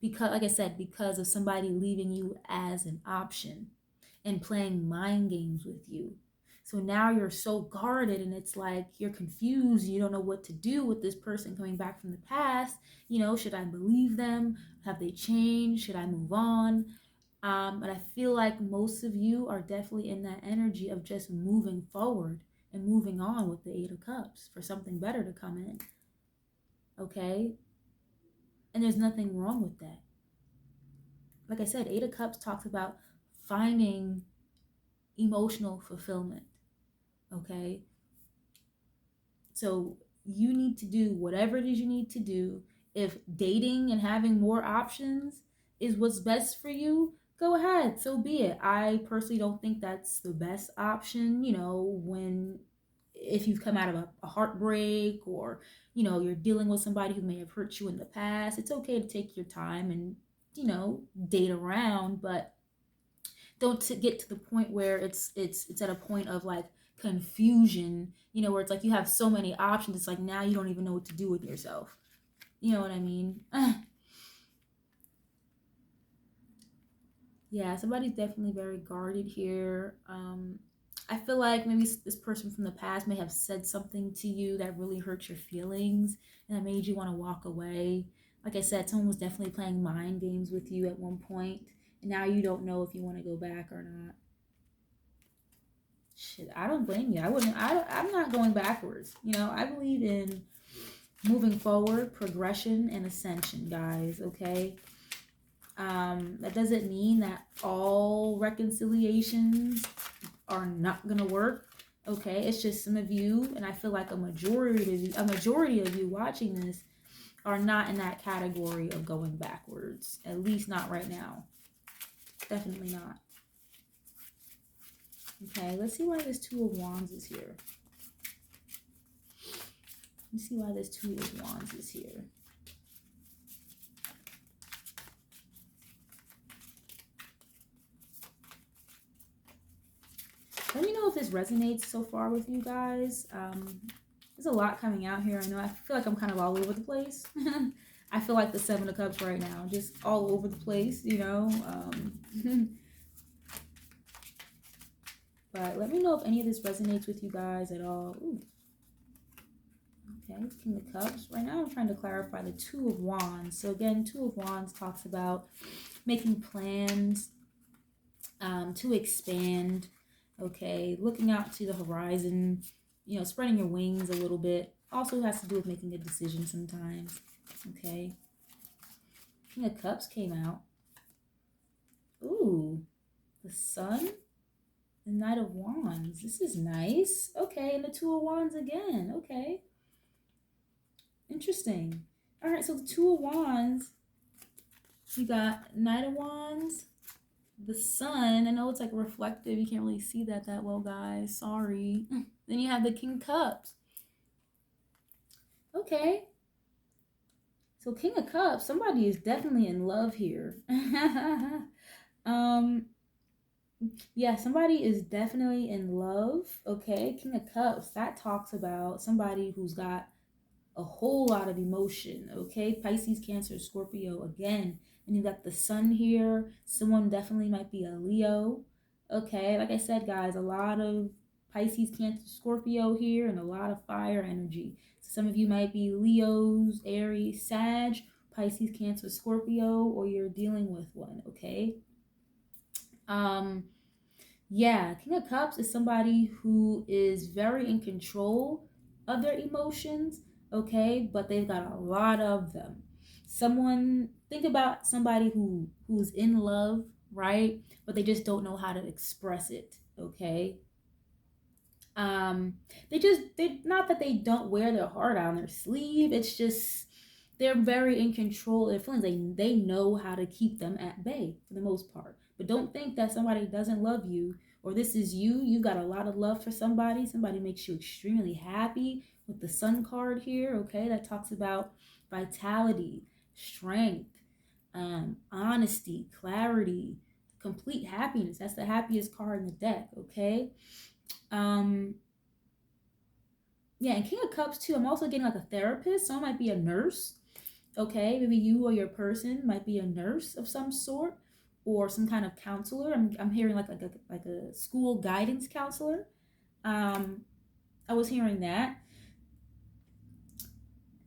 because, like I said, because of somebody leaving you as an option and playing mind games with you. So now you're so guarded and it's like you're confused. You don't know what to do with this person coming back from the past. Should I believe them? Have they changed? Should I move on? But I feel like most of you are definitely in that energy of just moving forward and moving on with the Eight of Cups for something better to come in. Okay? And there's nothing wrong with that. Like I said, Eight of Cups talks about finding emotional fulfillment. Okay? So you need to do whatever it is you need to do. If dating and having more options is what's best for you, go ahead, so be it. I personally don't think that's the best option, when if you've come out of a heartbreak, or you're dealing with somebody who may have hurt you in the past. It's okay to take your time and date around, but don't get to the point where it's at a point of like confusion, where it's like you have so many options, it's like now you don't even know what to do with yourself. You know what I mean? Yeah, somebody's definitely very guarded here. I feel like maybe this person from the past may have said something to you that really hurt your feelings and that made you want to walk away. Like I said, someone was definitely playing mind games with you at one point, and now you don't know if you want to go back or not. Shit, I don't blame you. I wouldn't. I'm not going backwards. I believe in moving forward, progression, and ascension, guys. Okay. That doesn't mean that all reconciliations are not gonna work. Okay, it's just some of you, and I feel like a majority of you watching this are not in that category of going backwards. At least not right now. Definitely not. Okay, let's see why this Two of Wands is here. Let's see why this Two of Wands is here. Let me know if this resonates so far with you guys. There's a lot coming out here. I know I feel like I'm kind of all over the place. I feel like the Seven of Cups right now, just all over the place, But let me know if any of this resonates with you guys at all. Ooh. Okay, King of Cups. Right now I'm trying to clarify the Two of Wands. So again, Two of Wands talks about making plans to expand. Okay, looking out to the horizon, spreading your wings a little bit. Also has to do with making a decision sometimes. Okay. King of Cups came out. Ooh, the Sun, the Knight of Wands. This is nice. Okay, and the Two of Wands again. Okay. Interesting. All right, so the Two of Wands, you got Knight of Wands, the Sun. I know it's like reflective. You can't really see that well, guys. Sorry. Then you have the King of Cups. Okay. So King of Cups, somebody is definitely in love here. Yeah, somebody is definitely in love. Okay, King of Cups, that talks about somebody who's got a whole lot of emotion. Okay, Pisces, Cancer, Scorpio again. And you got the Sun here. Someone definitely might be a Leo. Okay, like I said, guys, a lot of Pisces, Cancer, Scorpio here, and a lot of fire energy. So some of you might be Leos, Aries, Sag, Pisces, Cancer, Scorpio, or you're dealing with one. Okay. Yeah, King of Cups is somebody who is very in control of their emotions, okay, but they've got a lot of them. Think about somebody who's in love, right? But they just don't know how to express it, okay? They not that they don't wear their heart on their sleeve, it's just they're very in control of their feelings. They know how to keep them at bay for the most part. But don't think that somebody doesn't love you, or this is you. You got a lot of love for somebody. Somebody makes you extremely happy with the Sun card here. Okay, that talks about vitality, strength, honesty, clarity, complete happiness. That's the happiest card in the deck, okay? Um, yeah, and King of Cups too. I'm also getting like a therapist. Someone might be a nurse, okay? Maybe you or your person might be a nurse of some sort or some kind of counselor. I'm hearing like a school guidance counselor. Um, I was hearing that.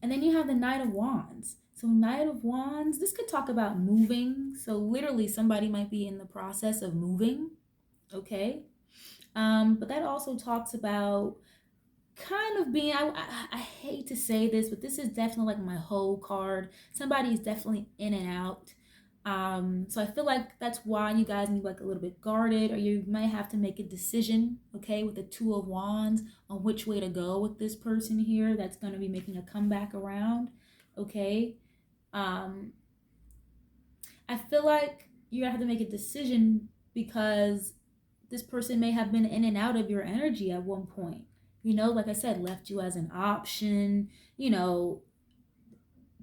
And then you have the Knight of Wands. So, Knight of Wands, this could talk about moving. So, literally, somebody might be in the process of moving, okay? But that also talks about kind of being, I hate to say this, but this is definitely like my whole card. Somebody is definitely in and out. So I feel like that's why you guys need like a little bit guarded, or you might have to make a decision, okay, with the Two of Wands on which way to go with this person here that's going to be making a comeback around, okay. um I feel like you have to make a decision because this person may have been in and out of your energy at one point, like I said, left you as an option,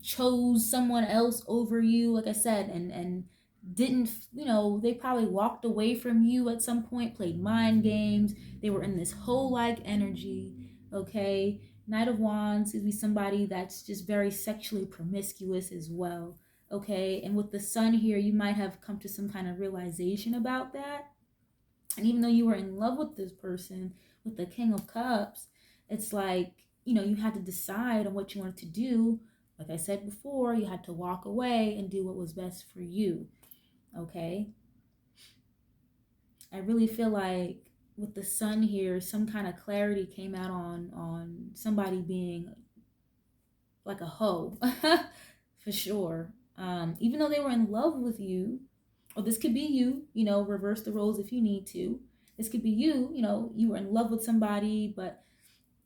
chose someone else over you, like I said, and didn't, they probably walked away from you at some point, played mind games. They were in this whole like energy, okay. Knight of Wands could be somebody that's just very sexually promiscuous as well, okay. And with the Sun here, you might have come to some kind of realization about that. And even though you were in love with this person, with the King of Cups, it's like, you had to decide on what you wanted to do. Like I said before, you had to walk away and do what was best for you. Okay? I really feel like with the Sun here, some kind of clarity came out on somebody being like a hoe, for sure. Even though they were in love with you, or this could be you, reverse the roles if you need to. This could be you, you were in love with somebody, but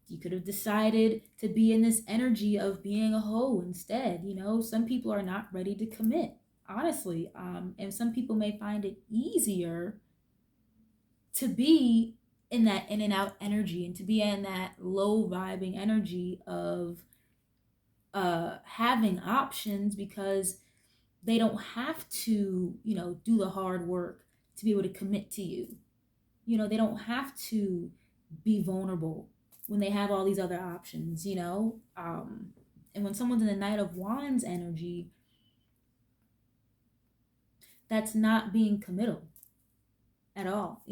you could have decided to be in this energy of being a hoe instead. Some people are not ready to commit, honestly. And some people may find it easier to be in that in and out energy and to be in that low vibing energy of having options because they don't have to, do the hard work to be able to commit to you. They don't have to be vulnerable when they have all these other options. And when someone's in the Knight of Wands energy, that's not being committal at all.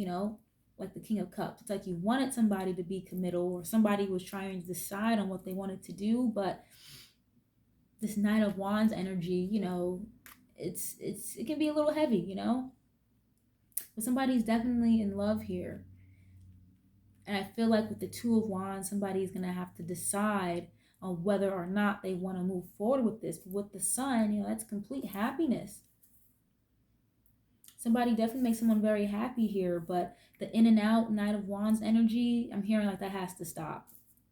Like the King of Cups. It's like you wanted somebody to be committal, or somebody was trying to decide on what they wanted to do, but this Knight of Wands energy, it can be a little heavy. But somebody's definitely in love here. And I feel like with the Two of Wands, somebody's going to have to decide on whether or not they want to move forward with this. But with the Sun, that's complete happiness. Somebody definitely makes someone very happy here, but the in and out Knight of Wands energy, I'm hearing like that has to stop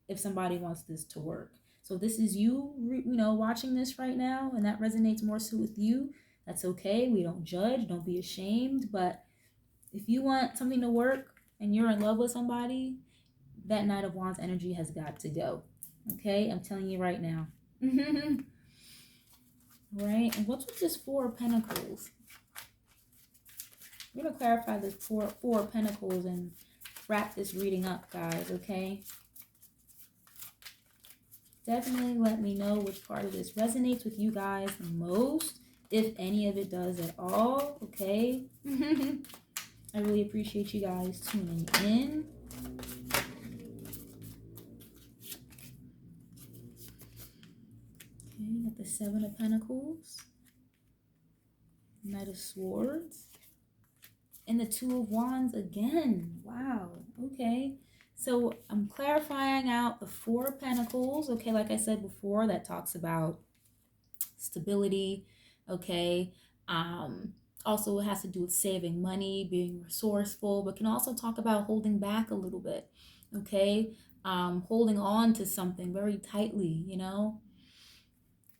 if somebody wants this to work. So this is you, watching this right now, and that resonates more so with you. That's okay. We don't judge. Don't be ashamed. But if you want something to work and you're in love with somebody, that Knight of Wands energy has got to go. Okay? I'm telling you right now. Right? And what's with this Four of Pentacles? We're going to clarify this four of Pentacles and wrap this reading up, guys, okay? Definitely let me know which part of this resonates with you guys the most, if any of it does at all, okay? I really appreciate you guys tuning in. Okay, got the Seven of Pentacles, Knight of Swords, and the Two of Wands again. Wow, okay. So I'm clarifying out the Four of Pentacles, okay? Like I said before, that talks about stability, okay? Also, it has to do with saving money, being resourceful, but can also talk about holding back a little bit, okay? Holding on to something very tightly,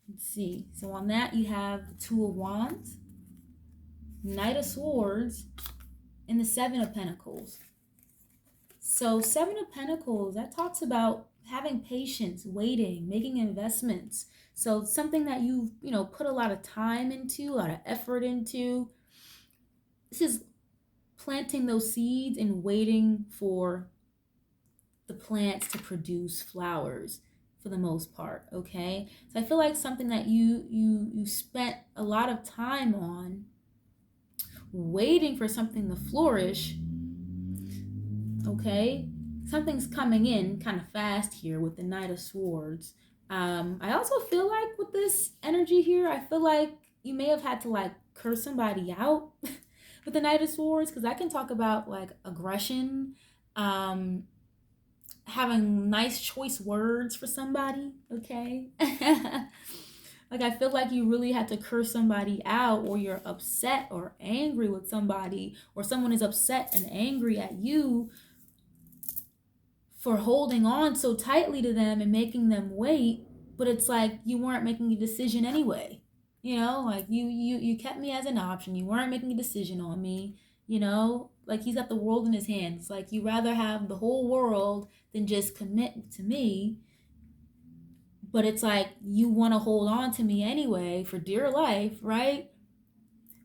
Let's see. So on that, you have the Two of Wands, Knight of Swords, and the Seven of Pentacles. So Seven of Pentacles, that talks about having patience, waiting, making investments. So something that you've, put a lot of time into, a lot of effort into, this is planting those seeds and waiting for the plants to produce flowers for the most part. Okay, so I feel like something that you spent a lot of time on, waiting for something to flourish. Okay, something's coming in kind of fast here with the Knight of Swords. I also feel like with this energy here, I feel like you may have had to like curse somebody out with the Knight of Swords, because I can talk about like aggression, um, having nice choice words for somebody. Okay. Like I feel like you really had to curse somebody out, or you're upset or angry with somebody, or someone is upset and angry at you for holding on so tightly to them and making them wait, but it's like you weren't making a decision anyway. You know, like you kept me as an option. You weren't making a decision on me, you know? Like he's got the world in his hands. Like you rather have the whole world than just commit to me. But it's like you want to hold on to me anyway for dear life, right?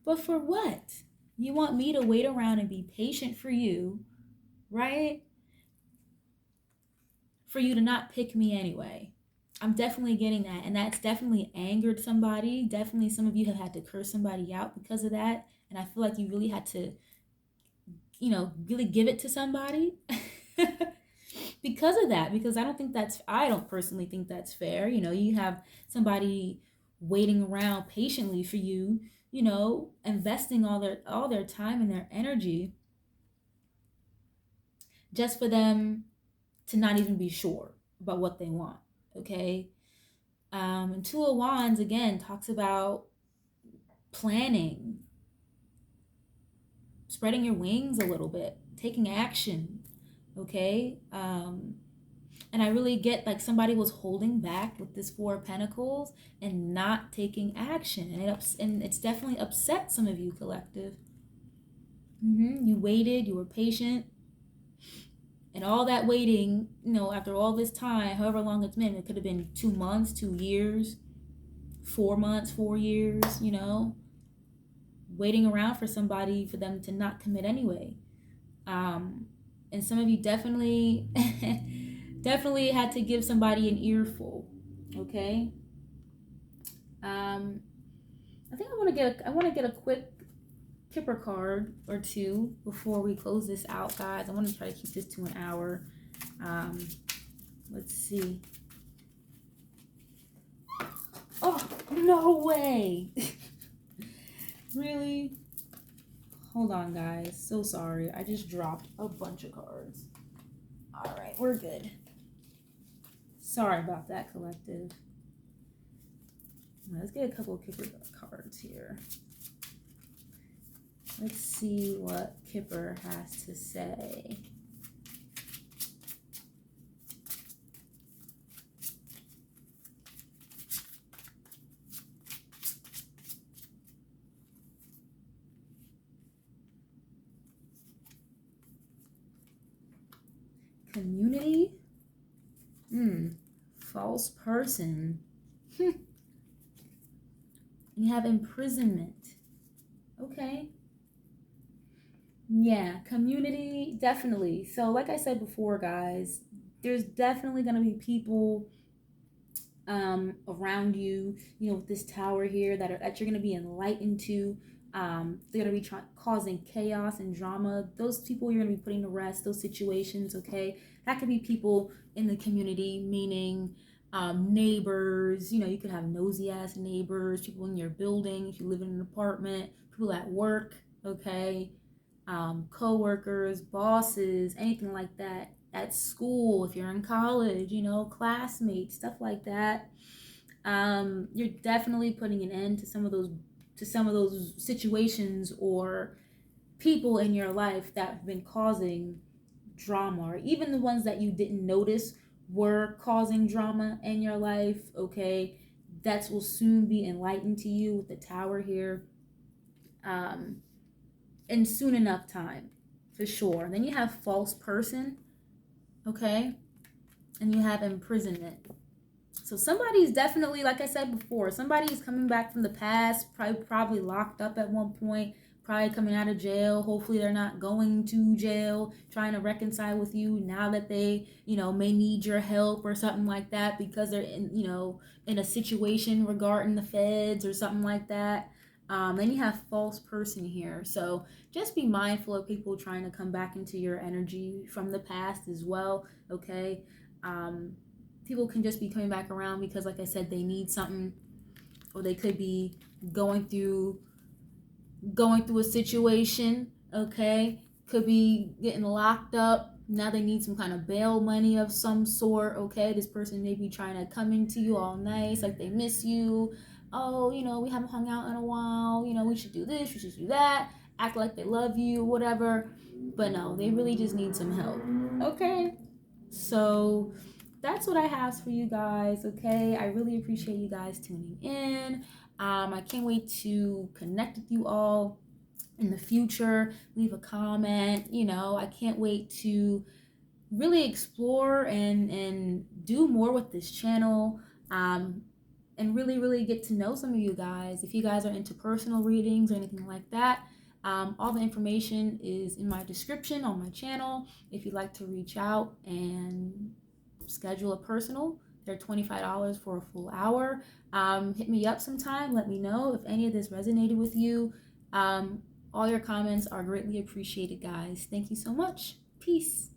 But for what? You want me to wait around and be patient for you, right? For you to not pick me anyway. I'm definitely getting that. And that's definitely angered somebody. Definitely some of you have had to curse somebody out because of that. And I feel like you really had to, really give it to somebody because of that. Because I don't personally think that's fair. You have somebody waiting around patiently for you, investing all their time and their energy just for them to not even be sure about what they want. Okay. And Two of Wands again talks about planning, spreading your wings a little bit, taking action. Okay. And I really get like somebody was holding back with this Four of Pentacles and not taking action, and it's definitely upset some of you, collective. You waited, you were patient, and all that waiting, after all this time, however long it's been, it could have been 2 months, 2 years, 4 months, 4 years, waiting around for somebody for them to not commit anyway. And some of you definitely definitely had to give somebody an earful. Okay. I think I want to get a quick Kipper card or two before we close this out, guys. I want to try to keep this to an hour. Let's see. Oh, no way. Really? Hold on, guys. So sorry. I just dropped a bunch of cards. All right, we're good. Sorry about that, collective. Let's get a couple of Kipper cards here. Let's see what Kipper has to say. Community? False person. You have imprisonment. Okay. Yeah, community, definitely. So like I said before, guys, there's definitely going to be people around you, with this tower here that you're going to be enlightened to. They're going to be causing chaos and drama. Those people you're going to be putting to rest, those situations. Okay, that could be people in the community, meaning neighbors. You could have nosy ass neighbors, people in your building if you live in an apartment, people at work. Okay, co-workers, bosses, anything like that. At school, if you're in college, classmates, stuff like that. You're definitely putting an end to some of those situations or people in your life that have been causing drama, or even the ones that you didn't notice were causing drama in your life. Okay, that will soon be enlightened to you with the tower here. In soon enough time, for sure. And then you have false person. Okay, and you have imprisonment. So somebody's definitely, like I said before, somebody's coming back from the past, probably locked up at one point, probably coming out of jail. Hopefully they're not going to jail, trying to reconcile with you now that they, may need your help or something like that because they're in a situation regarding the feds or something like that. Then you have false person here. So just be mindful of people trying to come back into your energy from the past as well, okay? People can just be coming back around because, like I said, they need something, or they could be going through a situation, okay? Could be getting locked up. Now they need some kind of bail money of some sort, okay? This person may be trying to come into you all nice, like they miss you. Oh, we haven't hung out in a while. We should do this, we should do that. Act like they love you, whatever. But no, they really just need some help, okay? So that's what I have for you guys, okay? I really appreciate you guys tuning in. I can't wait to connect with you all in the future. Leave a comment. I can't wait to really explore and do more with this channel. And really, really get to know some of you guys. If you guys are into personal readings or anything like that, all the information is in my description on my channel. If you'd like to reach out and schedule a personal, they're $25 for a full hour. Hit me up sometime. Let me know if any of this resonated with you. All your comments are greatly appreciated, guys. Thank you so much. Peace.